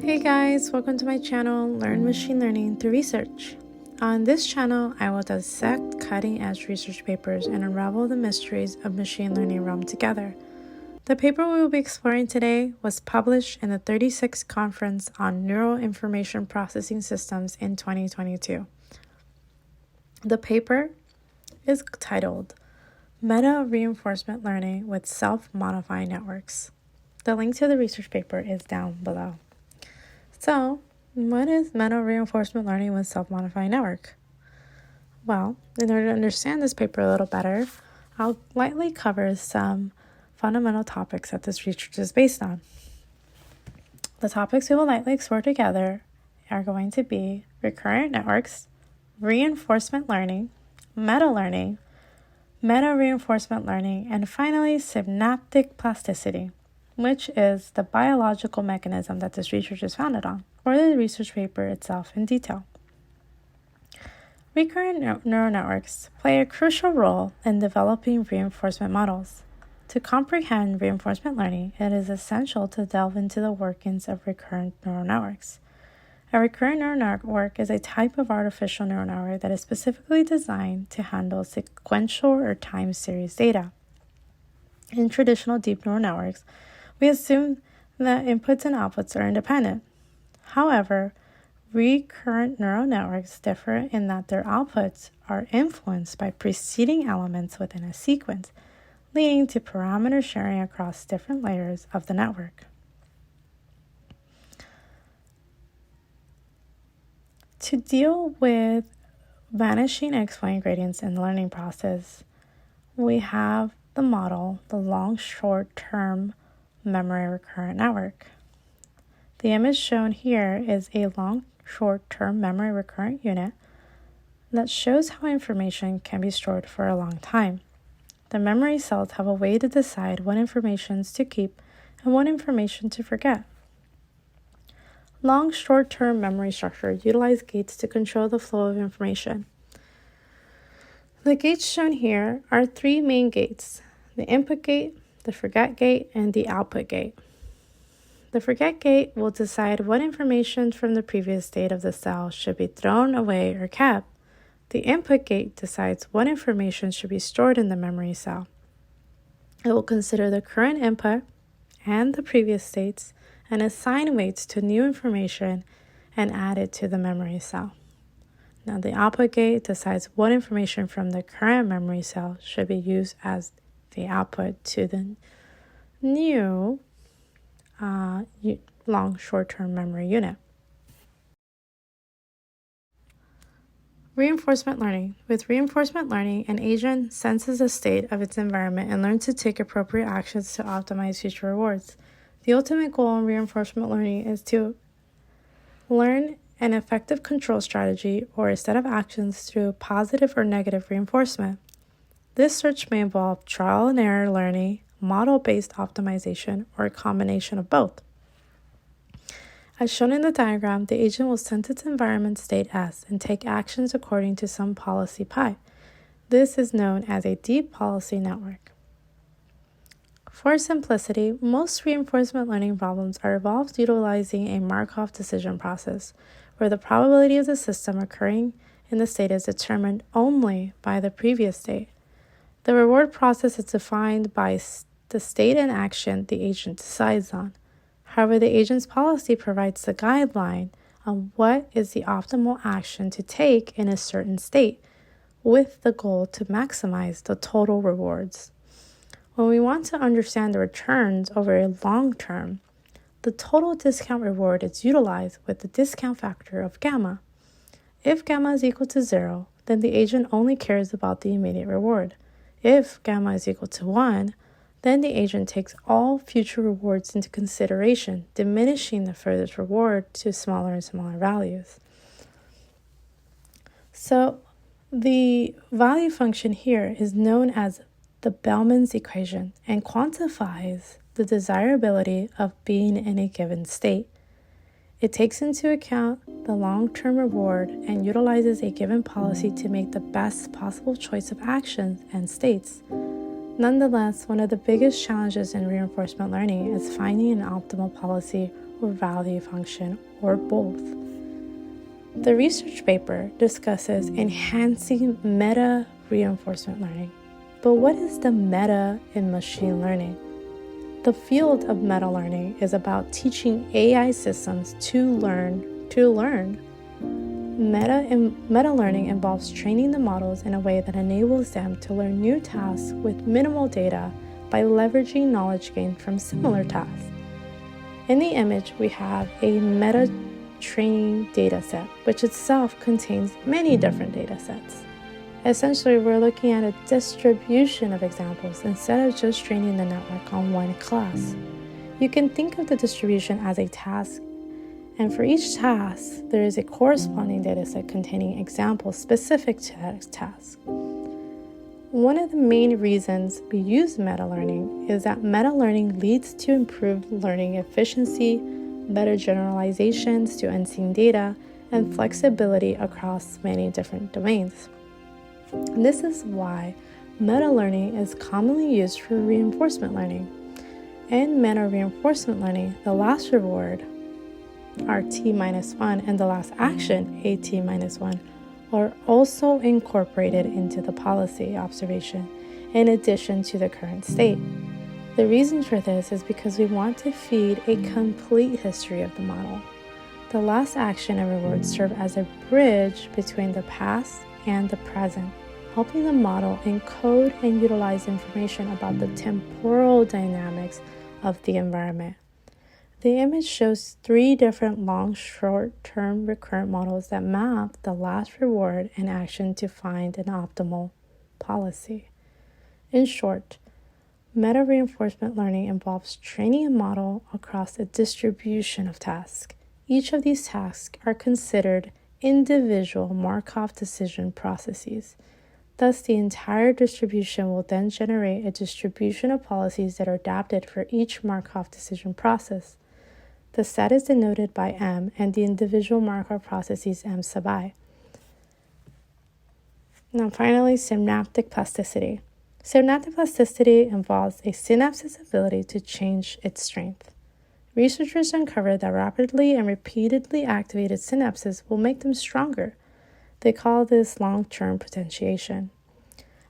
Hey guys, welcome to my channel, Learn Machine Learning Through Research. On this channel, I will dissect cutting-edge research papers and unravel the mysteries of machine learning realm together. The paper we will be exploring today was published in the 36th Conference on Neural Information Processing Systems in 2022. The paper is titled Meta Reinforcement Learning with Self-Modifying Networks. The link to the research paper is down below. So, what is meta reinforcement learning with self-modifying network? Well, in order to understand this paper a little better, I'll lightly cover some fundamental topics that this research is based on. The topics we will lightly explore together are going to be recurrent networks, reinforcement learning, meta reinforcement learning, and finally synaptic plasticity, which is the biological mechanism that this research is founded on, or the research paper itself in detail. Recurrent neural networks play a crucial role in developing reinforcement models. To comprehend reinforcement learning, it is essential to delve into the workings of recurrent neural networks. A recurrent neural network is a type of artificial neural network that is specifically designed to handle sequential or time series data. In traditional deep neural networks, we assume that inputs and outputs are independent. However, recurrent neural networks differ in that their outputs are influenced by preceding elements within a sequence, leading to parameter sharing across different layers of the network. To deal with vanishing exponent gradients in the learning process, we have the model, the long short-term memory recurrent network. The image shown here is a long short-term memory recurrent unit that shows how information can be stored for a long time. The memory cells have a way to decide what information to keep and what information to forget. Long short-term memory structures utilize gates to control the flow of information. The gates shown here are three main gates: the input gate, the forget gate, and the output gate. The forget gate will decide what information from the previous state of the cell should be thrown away or kept. The input gate decides what information should be stored in the memory cell. It will consider the current input and the previous states and assign weights to new information and add it to the memory cell. Now, the output gate decides what information from the current memory cell should be used as the output to the new long short-term memory unit. Reinforcement learning. With reinforcement learning, an agent senses the state of its environment and learns to take appropriate actions to optimize future rewards. The ultimate goal in reinforcement learning is to learn an effective control strategy or a set of actions through positive or negative reinforcement. This search may involve trial and error learning, model-based optimization, or a combination of both. As shown in the diagram, the agent will sense its environment state S and take actions according to some policy pi. This is known as a deep policy network. For simplicity, most reinforcement learning problems are evolved utilizing a Markov decision process, where the probability of the system occurring in the state is determined only by the previous state. The reward process is defined by the state and action the agent decides on. However, the agent's policy provides the guideline on what is the optimal action to take in a certain state, with the goal to maximize the total rewards. When we want to understand the returns over a long term, the total discount reward is utilized with the discount factor of gamma. If gamma is equal to 0, then the agent only cares about the immediate reward. If gamma is equal to 1, then the agent takes all future rewards into consideration, diminishing the furthest reward to smaller and smaller values. So the value function here is known as the Bellman's equation and quantifies the desirability of being in a given state. It takes into account the long-term reward and utilizes a given policy to make the best possible choice of actions and states. Nonetheless, one of the biggest challenges in reinforcement learning is finding an optimal policy or value function, or both. The research paper discusses enhancing meta reinforcement learning. But what is the meta in machine learning? The field of meta learning is about teaching AI systems to learn. Meta learning involves training the models in a way that enables them to learn new tasks with minimal data by leveraging knowledge gained from similar tasks. In the image, we have a meta training dataset, which itself contains many different datasets. Essentially, we're looking at a distribution of examples instead of just training the network on one class. You can think of the distribution as a task, and for each task, there is a corresponding dataset containing examples specific to that task. One of the main reasons we use meta-learning is that meta-learning leads to improved learning efficiency, better generalizations to unseen data, and flexibility across many different domains. And this is why meta-learning is commonly used for reinforcement learning. In meta-reinforcement learning, the last reward, RT-1, and the last action, AT-1, are also incorporated into the policy observation in addition to the current state. The reason for this is because we want to feed a complete history of the model. The last action and reward serve as a bridge between the past and the present, helping the model encode and utilize information about the temporal dynamics of the environment. The image shows 3 different long, short-term recurrent models that map the last reward and action to find an optimal policy. In short, meta-reinforcement learning involves training a model across a distribution of tasks. Each of these tasks are considered individual Markov decision processes. Thus, the entire distribution will then generate a distribution of policies that are adapted for each Markov decision process. The set is denoted by M and the individual Markov processes M sub I. Now finally, synaptic plasticity. Synaptic plasticity involves a synapse's ability to change its strength. Researchers uncovered that rapidly and repeatedly activated synapses will make them stronger. They call this long-term potentiation.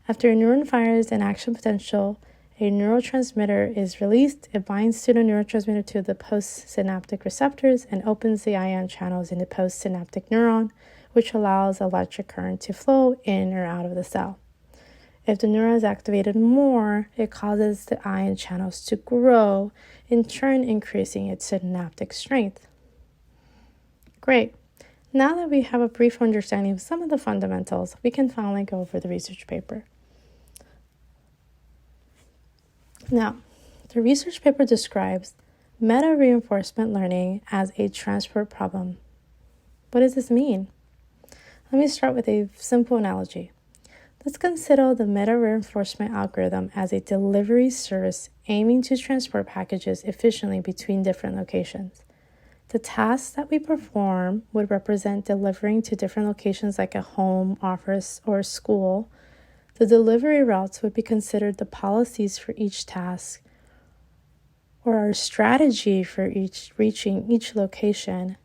After a neuron fires an action potential, a neurotransmitter is released. It binds to the neurotransmitter to the postsynaptic receptors and opens the ion channels in the postsynaptic neuron, which allows electric current to flow in or out of the cell. If the neuron is activated more, it causes the ion channels to grow, in turn increasing its synaptic strength. Great. Now that we have a brief understanding of some of the fundamentals, we can finally go over the research paper. Now, the research paper describes meta-reinforcement learning as a transport problem. What does this mean? Let me start with a simple analogy. Let's consider the meta-reinforcement algorithm as a delivery service aiming to transport packages efficiently between different locations. The tasks that we perform would represent delivering to different locations like a home, office, or school. The delivery routes would be considered the policies for each task or our strategy for reaching each location.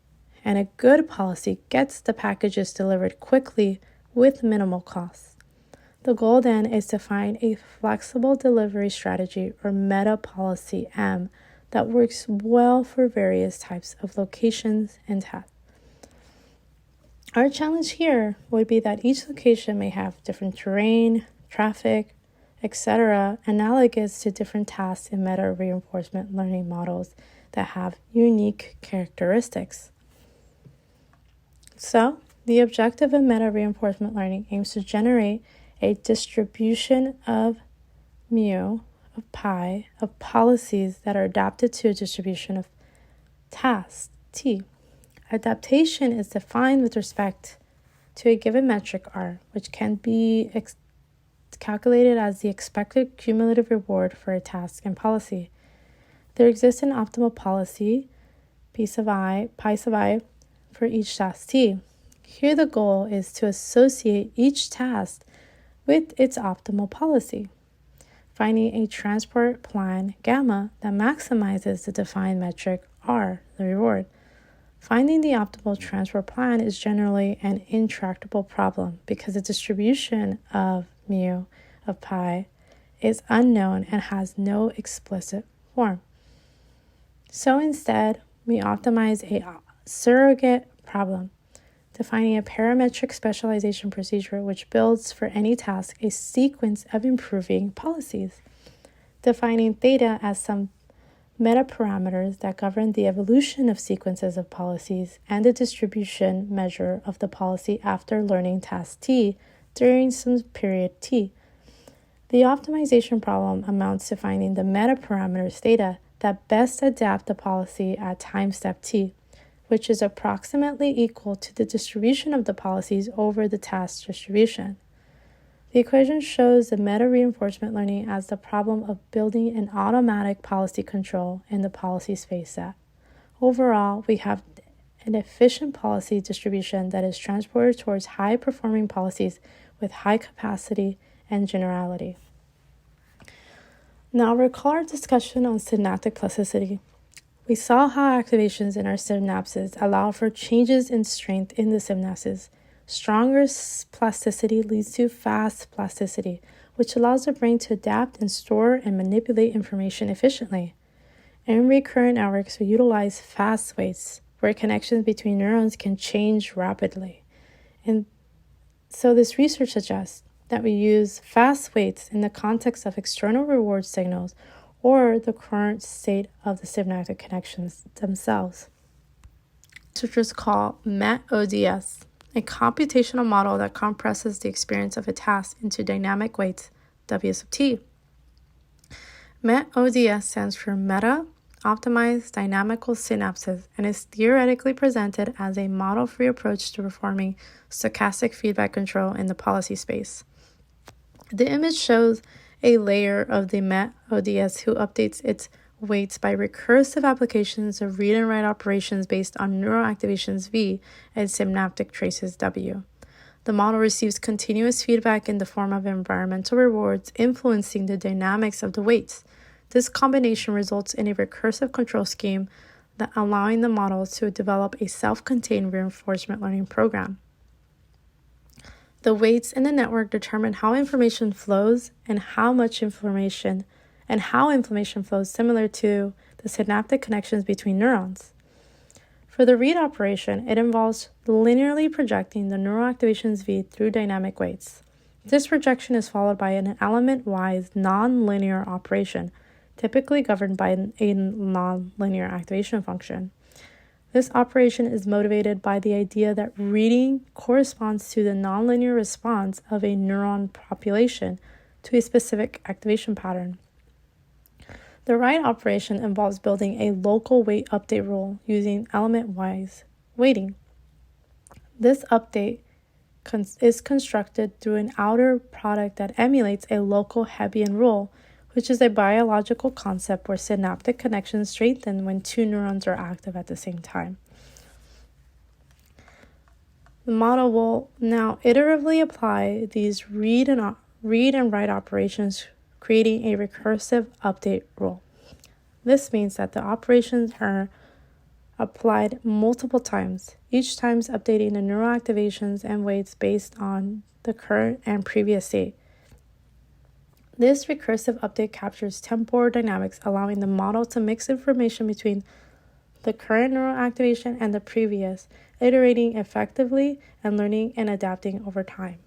And a good policy gets the packages delivered quickly with minimal costs. The goal then is to find a flexible delivery strategy or meta policy M that works well for various types of locations and tasks. Our challenge here would be that each location may have different terrain, traffic, etc., analogous to different tasks in meta-reinforcement learning models that have unique characteristics. So, the objective of meta-reinforcement learning aims to generate a distribution of mu, of pi, of policies that are adapted to a distribution of tasks, t. Adaptation is defined with respect to a given metric r, which can be calculated as the expected cumulative reward for a task and policy. There exists an optimal policy, pi sub I, for each task t. Here the goal is to associate each task with its optimal policy, finding a transport plan gamma that maximizes the defined metric R, the reward. Finding the optimal transfer plan is generally an intractable problem because the distribution of mu of pi is unknown and has no explicit form. So instead, we optimize a surrogate problem, defining a parametric specialization procedure which builds for any task a sequence of improving policies, defining theta as some metaparameters that govern the evolution of sequences of policies and the distribution measure of the policy after learning task T during some period T. The optimization problem amounts to finding the metaparameters theta that best adapt the policy at time step T, which is approximately equal to the distribution of the policies over the task distribution. The equation shows the meta-reinforcement learning as the problem of building an automatic policy control in the policy space set. Overall, we have an efficient policy distribution that is transported towards high-performing policies with high capacity and generality. Now recall our discussion on synaptic plasticity. We saw how activations in our synapses allow for changes in strength in the synapses. Stronger plasticity leads to fast plasticity, which allows the brain to adapt and store and manipulate information efficiently. In recurrent networks, we utilize fast weights, where connections between neurons can change rapidly. And so this research suggests that we use fast weights in the context of external reward signals or the current state of the synaptic connections themselves. Researchers call MET-ODS, a computational model that compresses the experience of a task into dynamic weights, W sub t. MET-ODS stands for Meta Optimized Dynamical Synapses and is theoretically presented as a model-free approach to performing stochastic feedback control in the policy space. The image shows a layer of the MET-ODS who updates its weights by recursive applications of read and write operations based on neural activations V and synaptic traces W. The model receives continuous feedback in the form of environmental rewards influencing the dynamics of the weights. This combination results in a recursive control scheme that allowing the model to develop a self-contained reinforcement learning program. The weights in the network determine how information flows and how information flows, similar to the synaptic connections between neurons. For the read operation, it involves linearly projecting the neural activations V through dynamic weights. This projection is followed by an element-wise nonlinear operation, typically governed by a nonlinear activation function. This operation is motivated by the idea that reading corresponds to the nonlinear response of a neuron population to a specific activation pattern. The write operation involves building a local weight update rule using element-wise weighting. This update is constructed through an outer product that emulates a local Hebbian rule, which is a biological concept where synaptic connections strengthen when two neurons are active at the same time. The model will now iteratively apply these read and write operations, creating a recursive update rule. This means that the operations are applied multiple times, each time updating the neural activations and weights based on the current and previous state. This recursive update captures temporal dynamics, allowing the model to mix information between the current neural activation and the previous, iterating effectively and learning and adapting over time.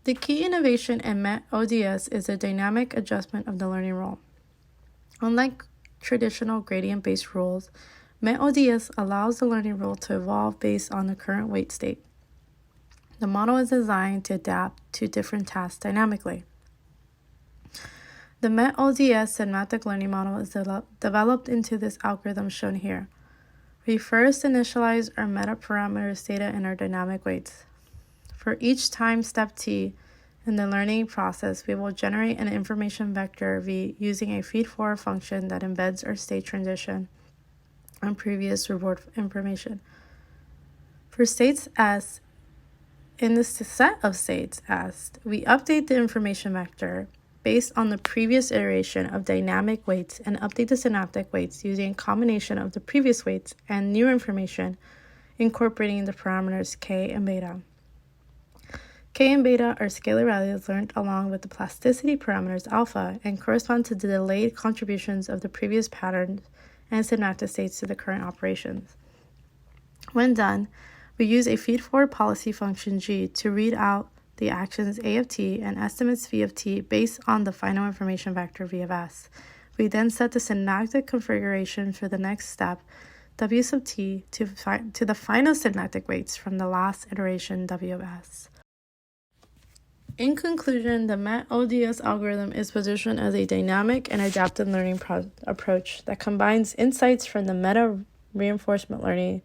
The key innovation in MET-ODS is the dynamic adjustment of the learning rule. Unlike traditional gradient-based rules, MET-ODS allows the learning rule to evolve based on the current weight state. The model is designed to adapt to different tasks dynamically. The MET-ODS synaptic learning model is developed into this algorithm shown here. We first initialize our metaparameters theta in our dynamic weights. For each time step T in the learning process, we will generate an information vector V using a feed-forward function that embeds our state transition and previous reward information. For states S, in this set of states S, we update the information vector based on the previous iteration of dynamic weights and update the synaptic weights using a combination of the previous weights and new information, incorporating the parameters K and beta. K and beta are scalar values learned along with the plasticity parameters alpha and correspond to the delayed contributions of the previous patterns and synaptic states to the current operations. When done, we use a feed-forward policy function G to read out the actions A of t and estimates V of t based on the final information vector V of s. We then set the synaptic configuration for the next step, W sub t, to the final synaptic weights from the last iteration W of s. In conclusion, the MET-ODS algorithm is positioned as a dynamic and adaptive learning approach that combines insights from the meta-reinforcement learning,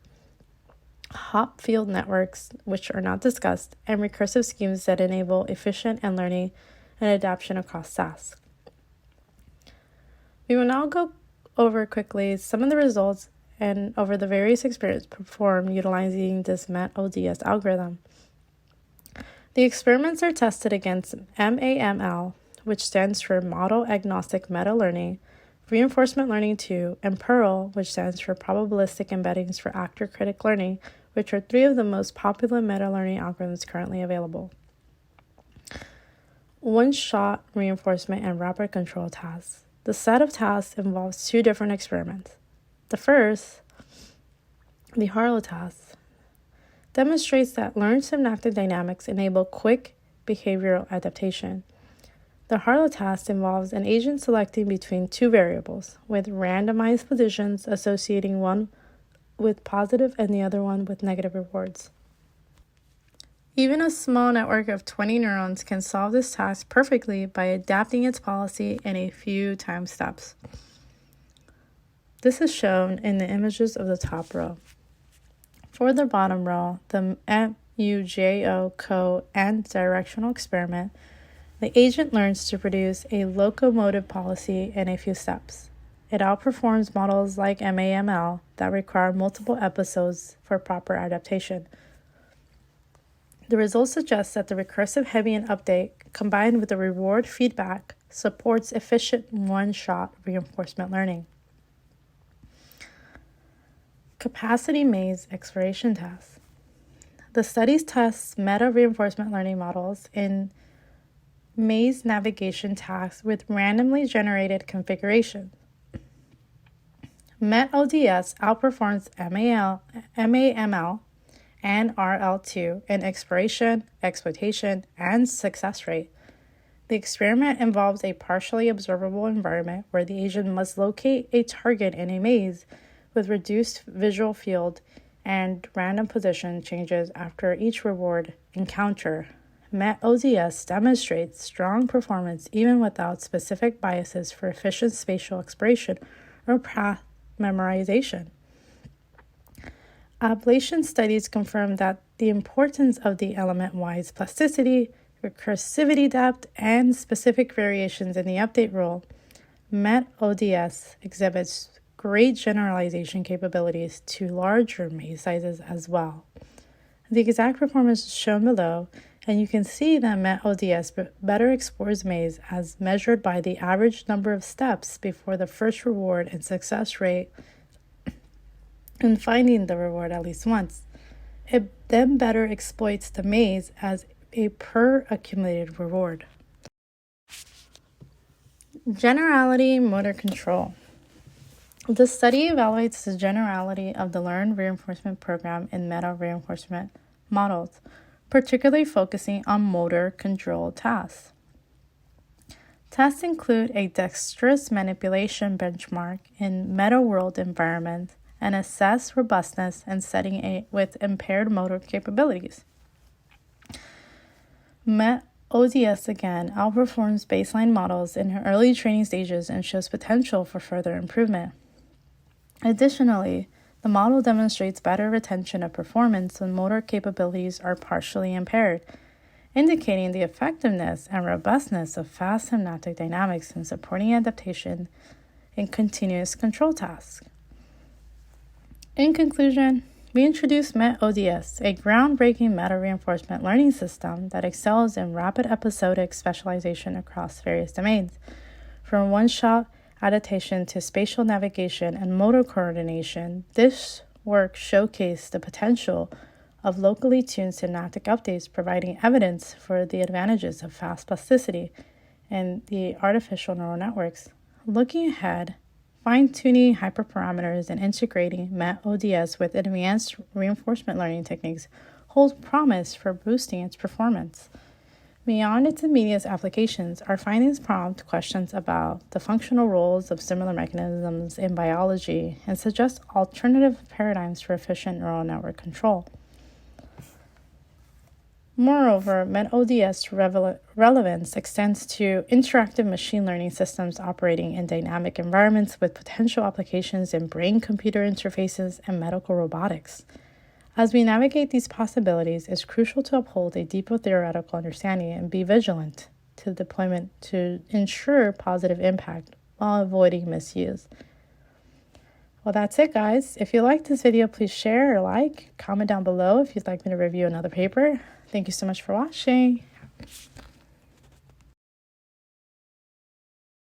hop field networks, which are not discussed, and recursive schemes that enable efficient and learning and adaptation across tasks. We will now go over quickly some of the results and over the various experiments performed utilizing this MET-ODS algorithm. The experiments are tested against MAML, which stands for Model Agnostic Meta-Learning, Reinforcement Learning 2, and PEARL, which stands for Probabilistic Embeddings for Actor-Critic Learning, which are three of the most popular meta-learning algorithms currently available. One-shot reinforcement and rapid control tasks. The set of tasks involves two different experiments. The first, the Harlow task, demonstrates that learned synaptic dynamics enable quick behavioral adaptation. The Harlow task involves an agent selecting between two variables, with randomized positions associating one with positive and the other one with negative rewards. Even a small network of 20 neurons can solve this task perfectly by adapting its policy in a few time steps. This is shown in the images of the top row. For the bottom row, the MUJO, CO, and directional experiment, the agent learns to produce a locomotive policy in a few steps. It outperforms models like MAML that require multiple episodes for proper adaptation. The results suggest that the recursive Hebbian update, combined with the reward feedback, supports efficient one-shot reinforcement learning. Capacity maze exploration tasks. The studies tests meta-reinforcement learning models in maze navigation tasks with randomly generated configurations. MET-ODS outperforms MAML and RL2 in exploration, exploitation, and success rate. The experiment involves a partially observable environment where the agent must locate a target in a maze with reduced visual field and random position changes after each reward encounter. MET-ODS demonstrates strong performance even without specific biases for efficient spatial exploration or path memorization. Ablation studies confirm that the importance of the element-wise plasticity, recursivity depth, and specific variations in the update rule. MET-ODS exhibits great generalization capabilities to larger maze sizes as well. The exact performance is shown below, and you can see that MET-ODS better explores maze as measured by the average number of steps before the first reward and success rate in finding the reward at least once. It then better exploits the maze as a per accumulated reward. Generality motor control. The study evaluates the generality of the learned reinforcement program in meta-reinforcement models, particularly focusing on motor control tasks. Tests include a dexterous manipulation benchmark in meta-world environments and assess robustness in setting with impaired motor capabilities. MET-ODS again outperforms baseline models in early training stages and shows potential for further improvement. Additionally, the model demonstrates better retention of performance when motor capabilities are partially impaired, indicating the effectiveness and robustness of fast synaptic dynamics in supporting adaptation in continuous control tasks. In conclusion, we introduced MET-ODS, a groundbreaking meta-reinforcement learning system that excels in rapid episodic specialization across various domains, from one-shot adaptation to spatial navigation and motor coordination. This work showcased the potential of locally tuned synaptic updates, providing evidence for the advantages of fast plasticity and the artificial neural networks. Looking ahead, fine-tuning hyperparameters and integrating MET-ODS with advanced reinforcement learning techniques holds promise for boosting its performance. Beyond its immediate applications, our findings prompt questions about the functional roles of similar mechanisms in biology and suggest alternative paradigms for efficient neural network control. Moreover, MET-ODS relevance extends to interactive machine learning systems operating in dynamic environments with potential applications in brain-computer interfaces and medical robotics. As we navigate these possibilities, it's crucial to uphold a deeper theoretical understanding and be vigilant to deployment to ensure positive impact while avoiding misuse. Well, that's it, guys. If you liked this video, please share or comment down below if you'd like me to review another paper. Thank you so much for watching.